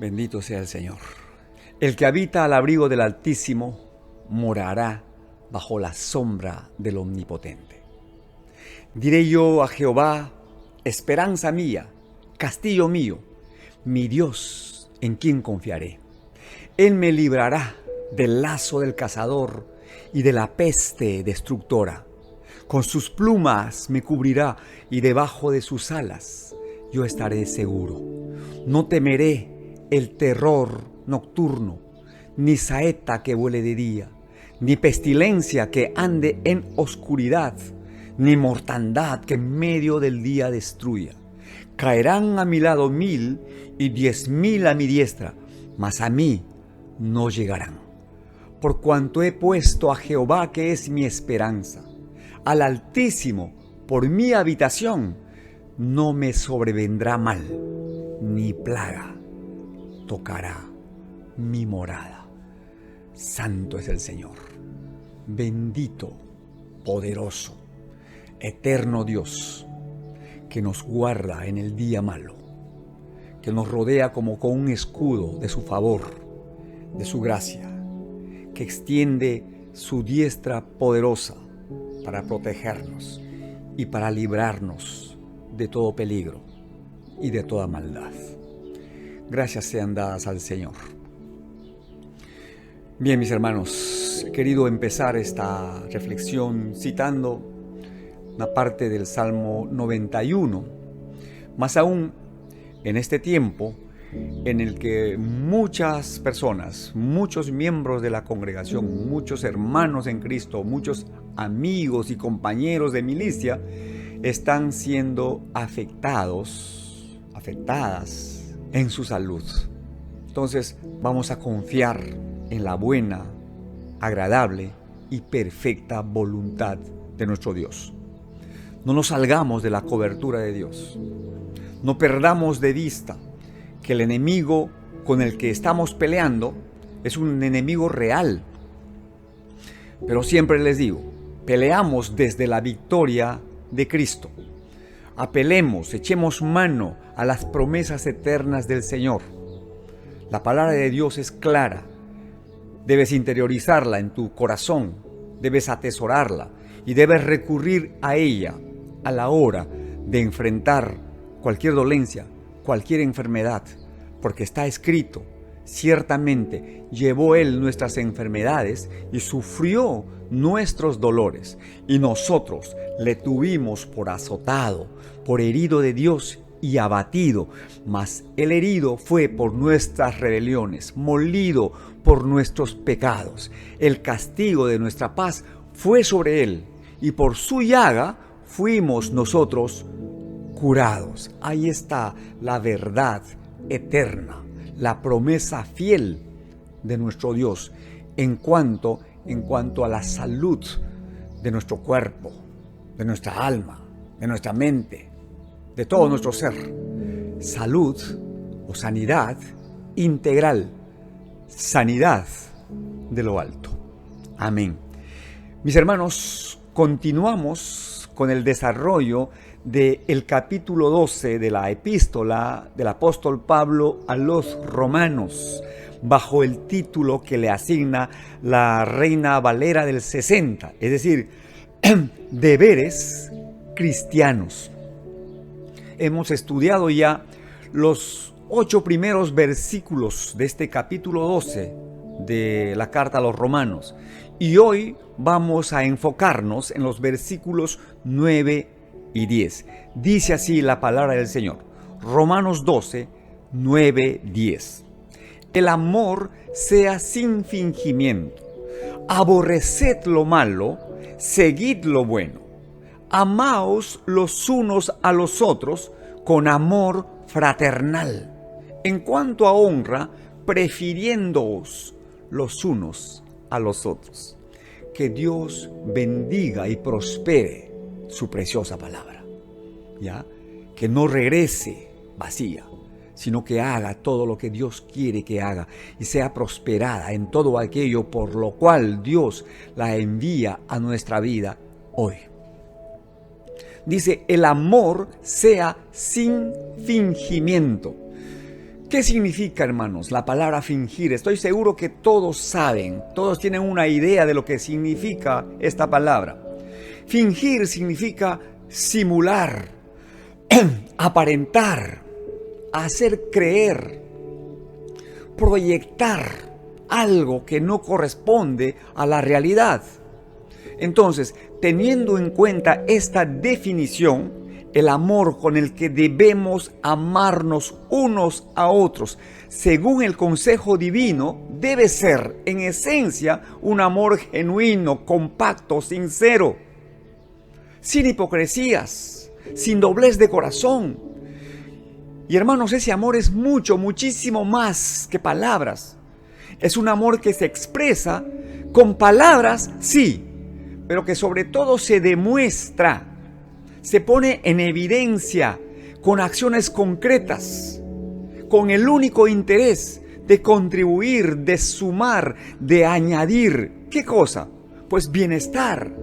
Bendito sea el Señor. El que habita al abrigo del Altísimo morará bajo la sombra del Omnipotente. Diré yo a Jehová, esperanza mía, castillo mío, mi Dios, en quien confiaré. Él me librará del lazo del cazador y de la peste destructora. Con sus plumas me cubrirá y debajo de sus alas yo estaré seguro. No temeré el terror nocturno, ni saeta que vuele de día, ni pestilencia que ande en oscuridad, ni mortandad que en medio del día destruya. Caerán a mi lado 1000 y 10,000 a mi diestra, mas a mí no llegarán. Por cuanto he puesto a Jehová, que es mi esperanza, al Altísimo por mi habitación, no me sobrevendrá mal, ni plaga tocará mi morada. Santo es el Señor, bendito, poderoso, eterno Dios, que nos guarda en el día malo, que nos rodea como con un escudo de su favor, de su gracia, que extiende su diestra poderosa para protegernos y para librarnos de todo peligro y de toda maldad. Gracias sean dadas al Señor. Bien, mis hermanos, he querido empezar esta reflexión citando una parte del Salmo 91, más aún en este tiempo en el que muchas personas, muchos miembros de la congregación, muchos hermanos en Cristo, muchos amigos y compañeros de milicia están siendo afectadas en su salud. Entonces vamos a confiar en la buena, agradable y perfecta voluntad de nuestro Dios. No nos salgamos de la cobertura de Dios. No perdamos de vista que el enemigo con el que estamos peleando es un enemigo real. Pero siempre les digo, peleamos desde la victoria de Cristo. Apelemos, echemos mano a las promesas eternas del Señor. La palabra de Dios es clara. Debes interiorizarla en tu corazón, debes atesorarla y debes recurrir a ella a la hora de enfrentar cualquier dolencia, cualquier enfermedad, porque está escrito, ciertamente llevó Él nuestras enfermedades y sufrió nuestros dolores, y nosotros le tuvimos por azotado, por herido de Dios y abatido, mas el herido fue por nuestras rebeliones, molido por nuestros pecados. El castigo de nuestra paz fue sobre Él, y por su llaga fuimos nosotros curados. Ahí está la verdad eterna, la promesa fiel de nuestro Dios en cuanto a la salud de nuestro cuerpo, de nuestra alma, de nuestra mente, de todo nuestro ser. Salud o sanidad integral, sanidad de lo alto. Amén. Mis hermanos, continuamos con el desarrollo del capítulo 12 de la epístola del apóstol Pablo a los romanos, bajo el título que le asigna la Reina Valera del 60, es decir, deberes cristianos. Hemos estudiado ya los 8 primeros versículos de este capítulo 12 de la carta a los romanos, y hoy vamos a enfocarnos en los versículos 9 y 10. Dice así la palabra del Señor. Romanos 12, 9, 10. El amor sea sin fingimiento. Aborreced lo malo, seguid lo bueno. Amaos los unos a los otros con amor fraternal. En cuanto a honra, prefiriéndoos los unos a los otros. Que Dios bendiga y prospere su preciosa palabra, ¿ya? Que no regrese vacía, sino que haga todo lo que Dios quiere que haga y sea prosperada en todo aquello por lo cual Dios la envía a nuestra vida hoy. Dice, el amor sea sin fingimiento. ¿Qué significa, hermanos, la palabra fingir? Estoy seguro que todos saben, todos tienen una idea de lo que significa esta palabra. Fingir significa simular, aparentar, hacer creer, proyectar algo que no corresponde a la realidad. Entonces, teniendo en cuenta esta definición, el amor con el que debemos amarnos unos a otros, según el consejo divino, debe ser, en esencia, un amor genuino, compacto, sincero, sin hipocresías, sin doblez de corazón. Y hermanos, ese amor es muchísimo más que palabras. Es un amor que se expresa con palabras, sí, pero que sobre todo se demuestra, se pone en evidencia con acciones concretas, con el único interés de contribuir, de sumar, de añadir. ¿Qué cosa? Pues bienestar,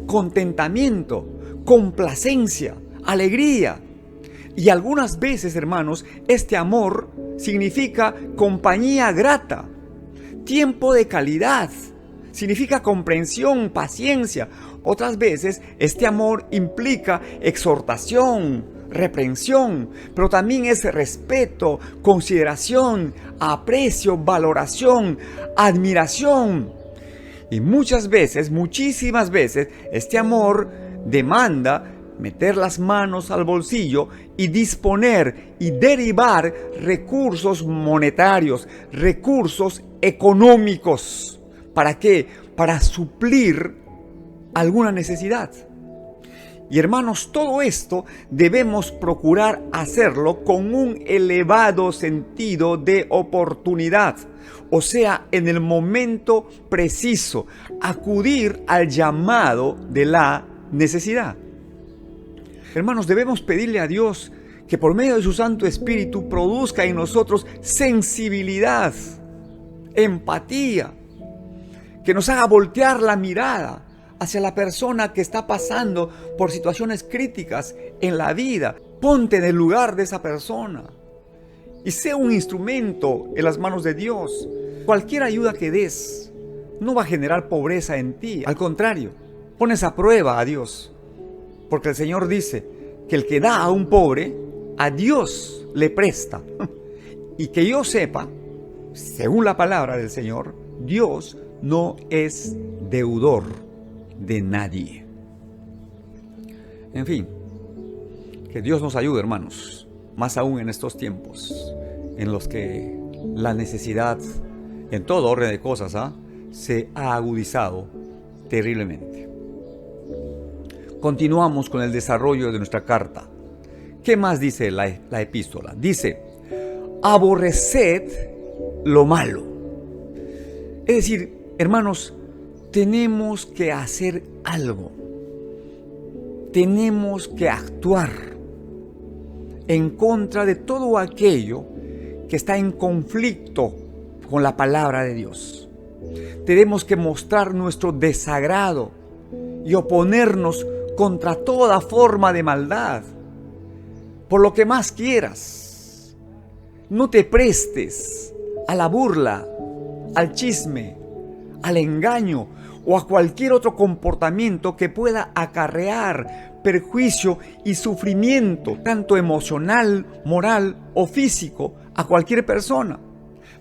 contentamiento, complacencia, alegría. Y algunas veces, hermanos, este amor significa compañía grata, tiempo de calidad, significa comprensión, paciencia. Otras veces este amor implica exhortación, reprensión, pero también es respeto, consideración, aprecio, valoración, admiración. Y muchas veces, muchísimas veces, este amor demanda meter las manos al bolsillo y disponer y derivar recursos monetarios, recursos económicos. ¿Para qué? Para suplir alguna necesidad. Y hermanos, todo esto debemos procurar hacerlo con un elevado sentido de oportunidad. O sea, en el momento preciso, acudir al llamado de la necesidad. Hermanos, debemos pedirle a Dios que por medio de su Santo Espíritu produzca en nosotros sensibilidad, empatía, que nos haga voltear la mirada hacia la persona que está pasando por situaciones críticas en la vida. Ponte en el lugar de esa persona y sé un instrumento en las manos de Dios. Cualquier ayuda que des no va a generar pobreza en ti. Al contrario, pones a prueba a Dios. Porque el Señor dice que el que da a un pobre, a Dios le presta. Y que yo sepa, según la palabra del Señor, Dios no es deudor de nadie. En fin, que Dios nos ayude, hermanos, más aún en estos tiempos en los que la necesidad, en todo orden de cosas, se ha agudizado terriblemente. Continuamos con el desarrollo de nuestra carta. ¿Qué más dice la epístola? Dice, aborreced lo malo. Es decir, hermanos, tenemos que hacer algo. Tenemos que actuar en contra de todo aquello que está en conflicto con la palabra de Dios. Tenemos que mostrar nuestro desagrado y oponernos contra toda forma de maldad. Por lo que más quieras, no te prestes a la burla, al chisme, al engaño o a cualquier otro comportamiento que pueda acarrear perjuicio y sufrimiento, tanto emocional, moral o físico, a cualquier persona.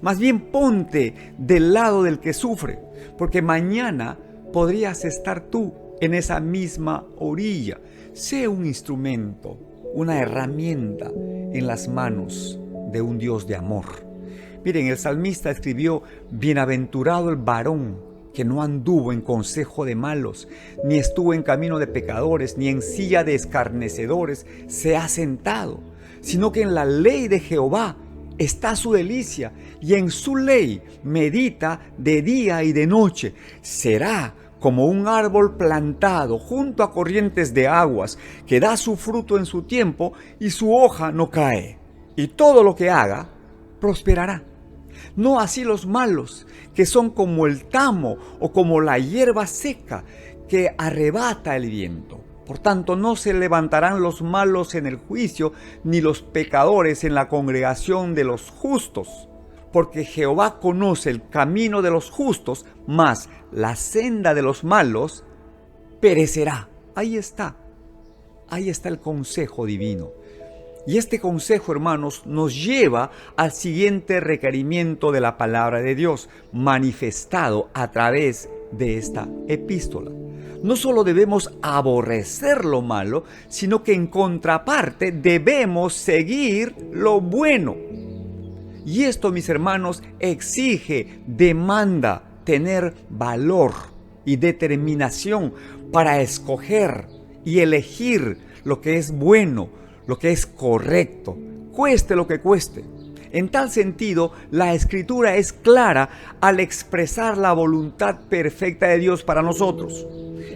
Más bien ponte del lado del que sufre, porque mañana podrías estar tú en esa misma orilla. Sé un instrumento, una herramienta en las manos de un Dios de amor. Miren, el salmista escribió, bienaventurado el varón que no anduvo en consejo de malos, ni estuvo en camino de pecadores, ni en silla de escarnecedores se ha sentado, sino que en la ley de Jehová está su delicia, y en su ley medita de día y de noche. Será como un árbol plantado junto a corrientes de aguas, que da su fruto en su tiempo y su hoja no cae. Y todo lo que haga prosperará. No así los malos, que son como el tamo o como la hierba seca que arrebata el viento. Por tanto, no se levantarán los malos en el juicio, ni los pecadores en la congregación de los justos. Porque Jehová conoce el camino de los justos, mas la senda de los malos perecerá. Ahí está el consejo divino. Y este consejo, hermanos, nos lleva al siguiente requerimiento de la palabra de Dios, manifestado a través de esta epístola. No solo debemos aborrecer lo malo, sino que en contraparte debemos seguir lo bueno. Y esto, mis hermanos, exige, demanda tener valor y determinación para escoger y elegir lo que es bueno, lo que es correcto, cueste lo que cueste. En tal sentido, la Escritura es clara al expresar la voluntad perfecta de Dios para nosotros.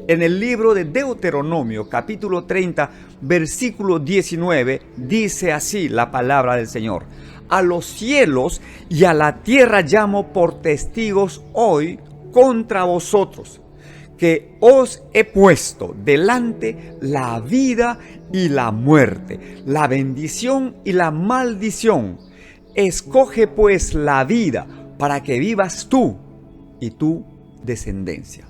En el libro de Deuteronomio, capítulo 30, versículo 19, dice así la palabra del Señor: a los cielos y a la tierra llamo por testigos hoy contra vosotros, que os he puesto delante la vida y la muerte, la bendición y la maldición. Escoge pues la vida para que vivas tú y tu descendencia.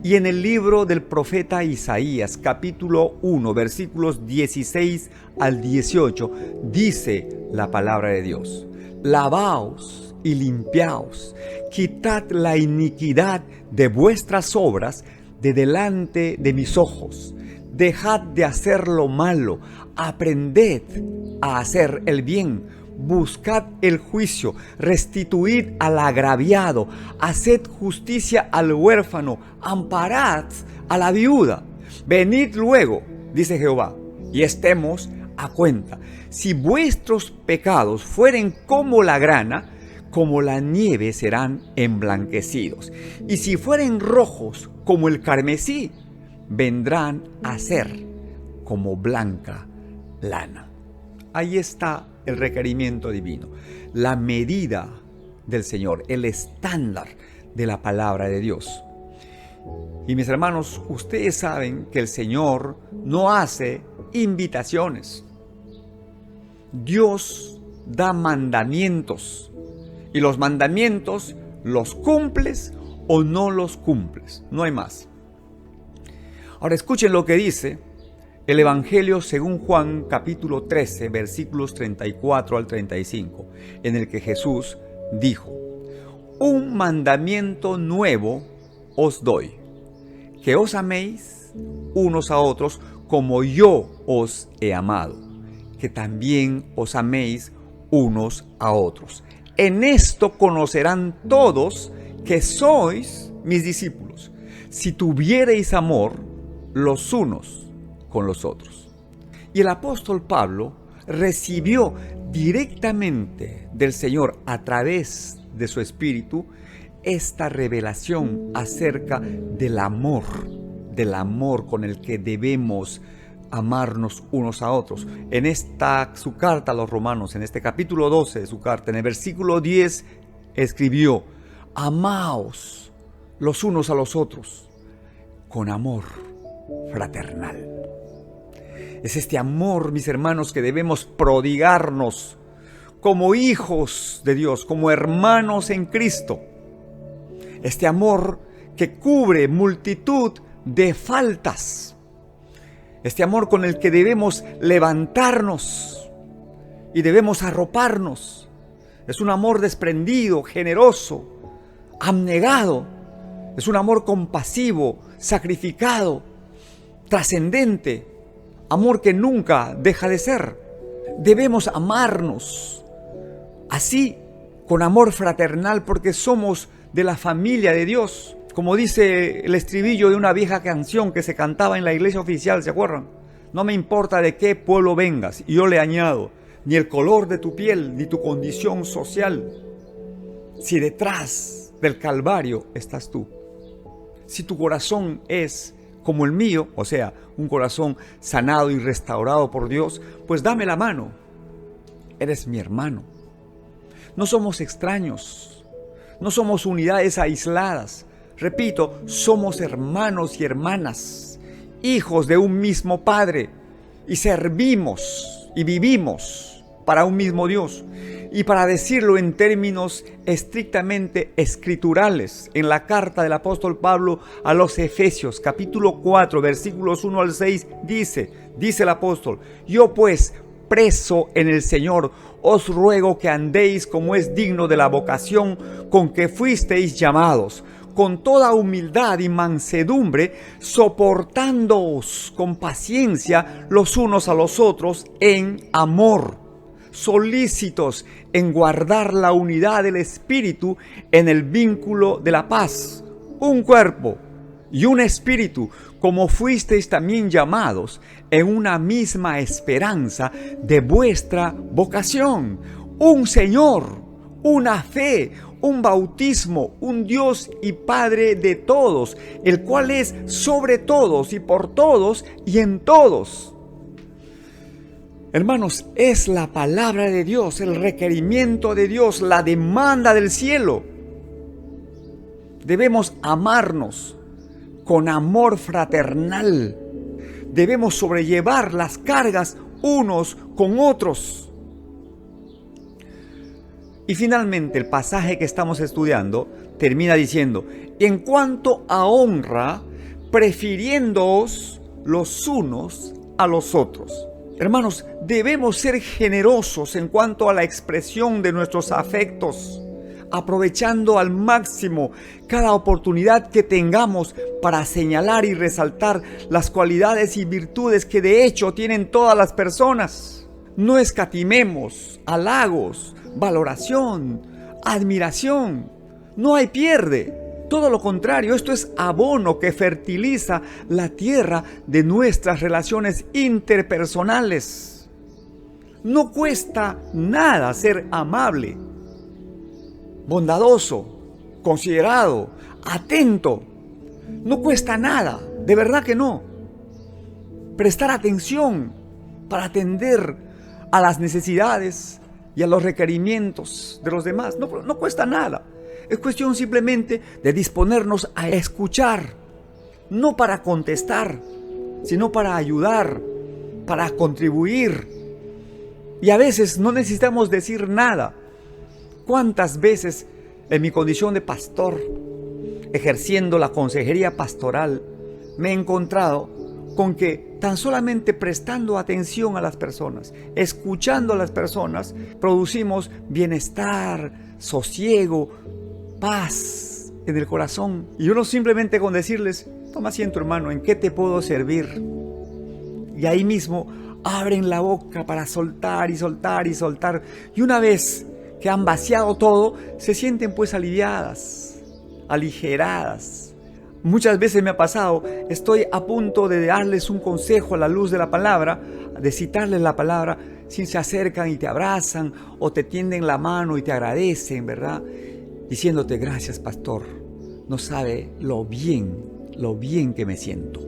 Y en el libro del profeta Isaías, capítulo 1, versículos 16 al 18, dice la palabra de Dios: lavaos y limpiaos, quitad la iniquidad de vuestras obras de delante de mis ojos. Dejad de hacer lo malo, aprended a hacer el bien, buscad el juicio, restituid al agraviado, haced justicia al huérfano, amparad a la viuda. Venid luego, dice Jehová, y estemos a cuenta. Si vuestros pecados fueren como la grana, como la nieve serán emblanquecidos. Y si fueren rojos como el carmesí, vendrán a ser como blanca lana. Ahí está el requerimiento divino, la medida del Señor, el estándar de la palabra de Dios. Y mis hermanos, ustedes saben que el Señor no hace invitaciones. Dios da mandamientos, y los mandamientos los cumples o no los cumples, no hay más. Ahora escuchen lo que dice el Evangelio según Juan, capítulo 13, versículos 34 al 35, en el que Jesús dijo: un mandamiento nuevo os doy, que os améis unos a otros como yo os he amado, que también os améis unos a otros. En esto conocerán todos que sois mis discípulos, si tuviereis amor los unos con los otros. Y el apóstol Pablo recibió directamente del Señor a través de su Espíritu esta revelación acerca del amor con el que debemos amarnos unos a otros. En su carta a los Romanos, en este capítulo 12 de su carta, en el versículo 10, escribió: amaos los unos a los otros con amor fraternal. Es este amor, mis hermanos, que debemos prodigarnos como hijos de Dios, como hermanos en Cristo. Este amor que cubre multitud de faltas. Este amor con el que debemos levantarnos y debemos arroparnos. Es un amor desprendido, generoso, abnegado. Es un amor compasivo, sacrificado, trascendente. Amor que nunca deja de ser. Debemos amarnos así, con amor fraternal, porque somos de la familia de Dios. Como dice el estribillo de una vieja canción que se cantaba en la iglesia oficial, ¿se acuerdan? No me importa de qué pueblo vengas, y yo le añado, ni el color de tu piel, ni tu condición social, si detrás del Calvario estás tú. Si tu corazón es como el mío, o sea, un corazón sanado y restaurado por Dios, pues dame la mano. Eres mi hermano. No somos extraños, no somos unidades aisladas. Repito, somos hermanos y hermanas, hijos de un mismo Padre y servimos y vivimos para un mismo Dios. Y para decirlo en términos estrictamente escriturales, en la carta del apóstol Pablo a los Efesios, capítulo 4, versículos 1 al 6, dice el apóstol: yo pues, preso en el Señor, os ruego que andéis como es digno de la vocación con que fuisteis llamados, con toda humildad y mansedumbre, soportándoos con paciencia los unos a los otros en amor, solícitos en guardar la unidad del Espíritu en el vínculo de la paz, un cuerpo y un espíritu, como fuisteis también llamados en una misma esperanza de vuestra vocación, un Señor, una fe, un bautismo, un Dios y Padre de todos, el cual es sobre todos y por todos y en todos. Hermanos, es la palabra de Dios, el requerimiento de Dios, la demanda del cielo. Debemos amarnos con amor fraternal. Debemos sobrellevar las cargas unos con otros. Y finalmente el pasaje que estamos estudiando termina diciendo: en cuanto a honra, prefiriéndoos los unos a los otros. Hermanos, debemos ser generosos en cuanto a la expresión de nuestros afectos, aprovechando al máximo cada oportunidad que tengamos para señalar y resaltar las cualidades y virtudes que de hecho tienen todas las personas. No escatimemos halagos, valoración, admiración. No hay pierde. Todo lo contrario, esto es abono que fertiliza la tierra de nuestras relaciones interpersonales. No cuesta nada ser amable, bondadoso, considerado, atento. No cuesta nada, de verdad que no. Prestar atención para atender a las necesidades y a los requerimientos de los demás no cuesta nada. Es cuestión simplemente de disponernos a escuchar, no para contestar, sino para ayudar, para contribuir. Y a veces no necesitamos decir nada. ¿Cuántas veces en mi condición de pastor, ejerciendo la consejería pastoral, me he encontrado con que tan solamente prestando atención a las personas, escuchando a las personas, producimos bienestar, sosiego, paz en el corazón? Y uno simplemente con decirles: toma asiento, hermano, ¿en qué te puedo servir? Y ahí mismo abren la boca para soltar y soltar y soltar. Y una vez que han vaciado todo, se sienten pues aliviadas, aligeradas. Muchas veces me ha pasado, estoy a punto de darles un consejo a la luz de la palabra, de citarles la palabra, si se acercan y te abrazan o te tienden la mano y te agradecen, ¿verdad? Diciéndote: gracias, pastor, no sabe lo bien que me siento.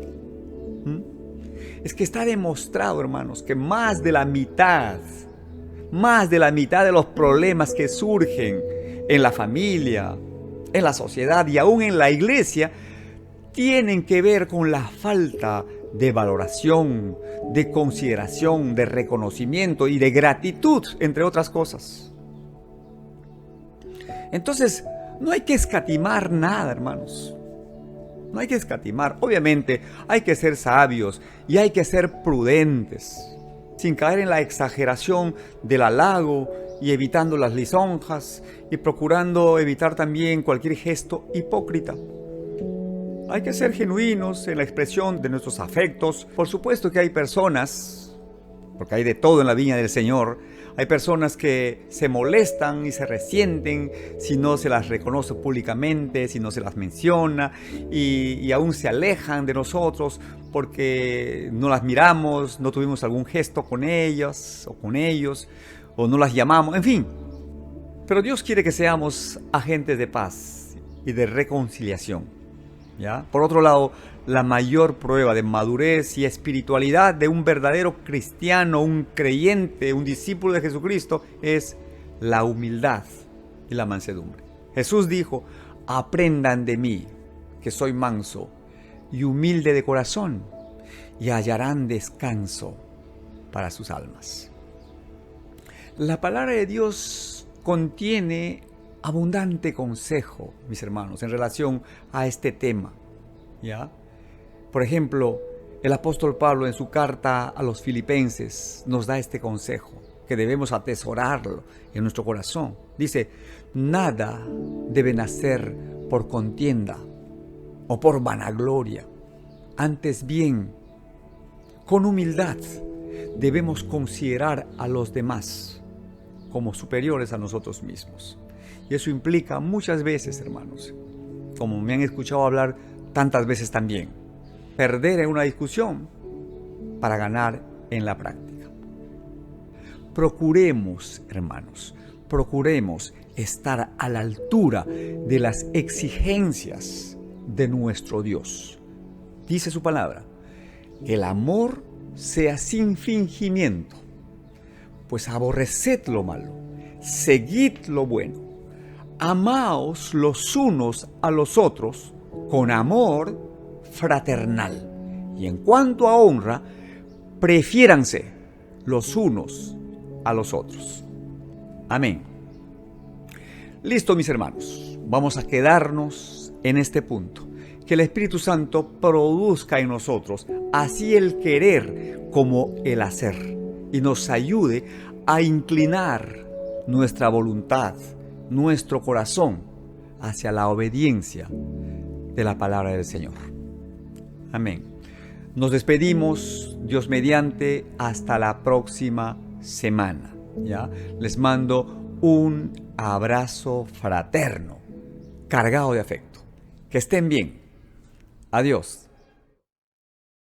Es que está demostrado, hermanos, que más de la mitad de los problemas que surgen en la familia, en la sociedad y aún en la iglesia, tienen que ver con la falta de valoración, de consideración, de reconocimiento y de gratitud, entre otras cosas. Entonces, no hay que escatimar nada, hermanos. No hay que escatimar. Obviamente, hay que ser sabios y hay que ser prudentes, sin caer en la exageración del halago y evitando las lisonjas y procurando evitar también cualquier gesto hipócrita. Hay que ser genuinos en la expresión de nuestros afectos. Por supuesto que hay personas, porque hay de todo en la viña del Señor, hay personas que se molestan y se resienten si no se las reconoce públicamente, si no se las menciona, y aún se alejan de nosotros porque no las miramos, no tuvimos algún gesto con ellas o con ellos, o no las llamamos, en fin. Pero Dios quiere que seamos agentes de paz y de reconciliación, ¿ya? Por otro lado, la mayor prueba de madurez y espiritualidad de un verdadero cristiano, un creyente, un discípulo de Jesucristo, es la humildad y la mansedumbre. Jesús dijo: aprendan de mí, que soy manso y humilde de corazón, y hallarán descanso para sus almas. La palabra de Dios contiene abundante consejo, mis hermanos, en relación a este tema, ¿ya? Por ejemplo, el apóstol Pablo en su carta a los Filipenses nos da este consejo, que debemos atesorarlo en nuestro corazón. Dice, nada debe nacer por contienda o por vanagloria. Antes bien, con humildad debemos considerar a los demás como superiores a nosotros mismos. Y eso implica muchas veces, hermanos, como me han escuchado hablar tantas veces también, perder en una discusión para ganar en la práctica. Procuremos, hermanos, procuremos estar a la altura de las exigencias de nuestro Dios. Dice su palabra, el amor sea sin fingimiento, pues aborreced lo malo, seguid lo bueno, amaos los unos a los otros con amor fraternal. Y en cuanto a honra, prefiéranse los unos a los otros. Amén. Listo, mis hermanos. Vamos a quedarnos en este punto. Que el Espíritu Santo produzca en nosotros así el querer como el hacer y nos ayude a inclinar nuestra voluntad, nuestro corazón hacia la obediencia de la palabra del Señor. Amén. Nos despedimos, Dios mediante, hasta la próxima semana. ¿Ya? Les mando un abrazo fraterno, cargado de afecto. Que estén bien. Adiós.